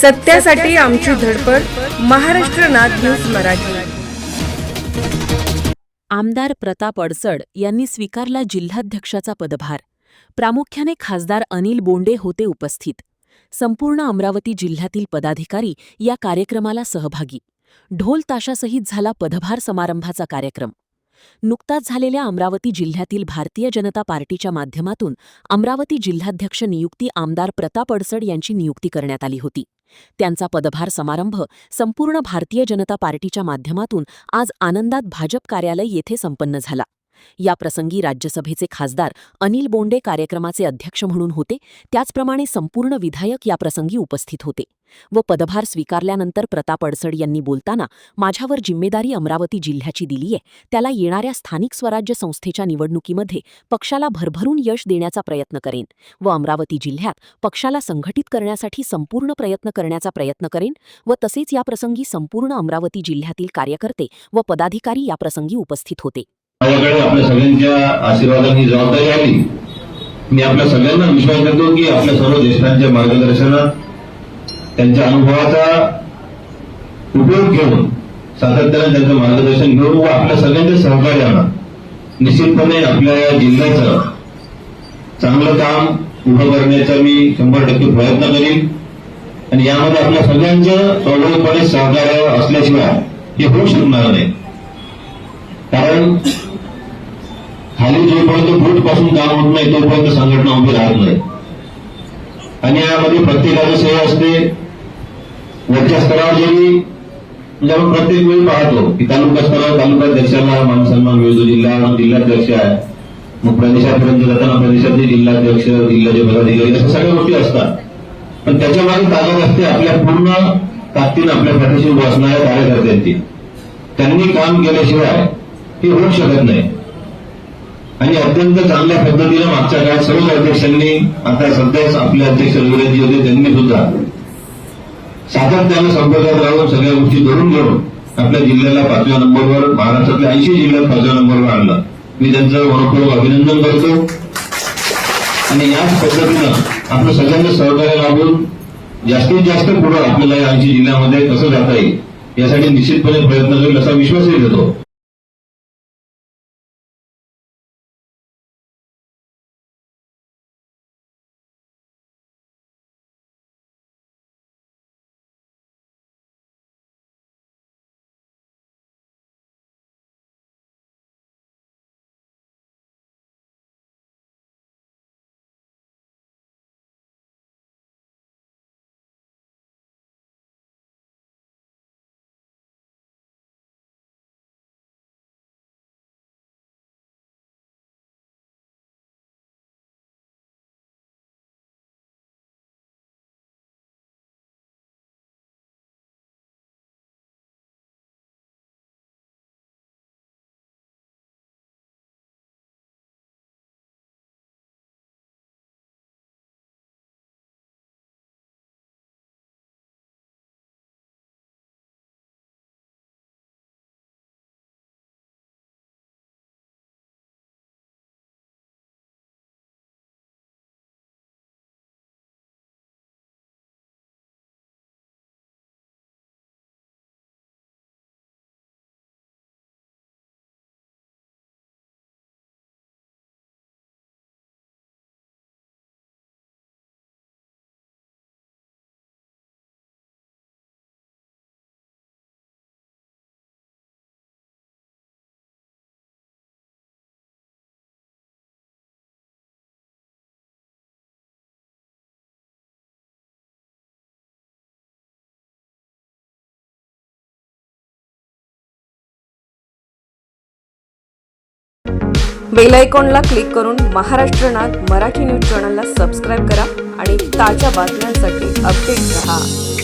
सत्यासाठी आमची धडपड. महाराष्ट्र नाद न्यूज मराठी. आमदार प्रताप अडसड यांनी स्वीकारला जिल्हाध्यक्षाचा पदभार. प्रामुख्याने खासदार अनिल बोंडे होते उपस्थित. संपूर्ण अमरावती जिल्ह्यातील पदाधिकारी या कार्यक्रमाला सहभागी. ढोल ताशासहित झाला पदभार समारंभाचा कार्यक्रम. नुकताच झालेल्या अमरावती जिल्ह्यातील भारतीय जनता पार्टीच्या माध्यमातून अमरावती जिल्हाध्यक्ष नियुक्ती आमदार प्रताप अडसड यांची नियुक्ती करण्यात आली होती. त्यांचा पदभार समारंभ संपूर्ण भारतीय जनता पार्टीच्या माध्यमातून आज आनंदात भाजप कार्यालय येथे संपन्न झाला. याप्रसंगी राज्यसभेचे खासदार अनिल बोंडे कार्यक्रमाचे अध्यक्ष म्हणून होते. त्याचप्रमाणे संपूर्ण विधायक याप्रसंगी उपस्थित होते व पदभार स्वीकारल्यानंतर प्रताप अडसड यांनी बोलताना, माझ्यावर जिम्मेदारी अमरावती जिल्ह्याची दिलीये, त्याला येणाऱ्या स्थानिक स्वराज्य संस्थेच्या निवडणुकीमध्ये पक्षाला भरभरून यश देण्याचा प्रयत्न करेन व अमरावती जिल्ह्यात पक्षाला संघटित करण्यासाठी संपूर्ण प्रयत्न करण्याचा प्रयत्न करेन व तसेच याप्रसंगी संपूर्ण अमरावती जिल्ह्यातील कार्यकर्ते व पदाधिकारी याप्रसंगी उपस्थित होते. माझ्याकडे आपल्या सगळ्यांच्या आशीर्वादाची जबाबदारी आली. मी आपल्या सगळ्यांना विश्वास देतो की आपल्या सर्व ज्येष्ठांच्या मार्गदर्शनात, त्यांच्या अनुभवाचा उपयोग घेऊन, सातत्याने त्यांचं मार्गदर्शन घेऊन व आपल्या सगळ्यांच्या सहकार्यानं निश्चितपणे आपल्या या जिल्ह्याचं चांगलं काम उभं करण्याचा मी 100% प्रयत्न करीन आणि यामध्ये आपल्या सगळ्यांचं प्रभावीपणे सहकार्य असल्याशिवाय हे होऊ शकणार नाही. कारण खाली जोपर्यंत बूथ पासून काम होत नाही तोपर्यंत संघटना उभी राहत नाही आणि यामध्ये प्रत्येकाची सेवा असते. वरच्या स्तरावर जरी म्हणजे आपण प्रत्येक वेळी पाहतो की तालुका स्तरावर तालुकाध्यक्षाला मान सन्मान मिळतो, जिल्हाध्यक्ष आहे, मग प्रदेशापर्यंत जाताना प्रदेशातले जिल्हाध्यक्ष, जिल्ह्याचे पदाधिकारी, अशा सगळ्या गोष्टी असतात. पण त्याच्या मागे ताकद असते आपल्या पूर्ण ताकदीने आपल्या पाठीशी उभं असणाऱ्या कार्यकर्त्यांची. त्यांनी काम केल्याशिवाय हे होऊ शकत नाही आणि अत्यंत चांगल्या पद्धतीने मागच्या काळात सर्व अध्यक्षांनी, आता सध्याच आपले अध्यक्ष रघुराजजी होते, त्यांनी सुद्धा सातत्याने संपर्कात राहून सगळ्या गोष्टी धरून घेऊन आपल्या जिल्ह्याला 5व्या नंबरवर, महाराष्ट्रातल्या 80 जिल्ह्यात 5व्या नंबरवर आणलं. मी त्यांचं मनपूर्वक अभिनंदन करतो आणि याच पद्धतीनं आपलं सगळ्यांना सहकार्य लाभून जास्तीत जास्त पुढे आपल्याला या 80 जिल्ह्यामध्ये कसं जाता येईल यासाठी निश्चितपणे प्रयत्न करेल असा विश्वासही देतो. बेल आयकॉनला क्लिक करून महाराष्ट्र नाद मराठी न्यूज चॅनलला सबस्क्राईब करा आणि ताज्या बातम्यांसाठी अपडेट रहा.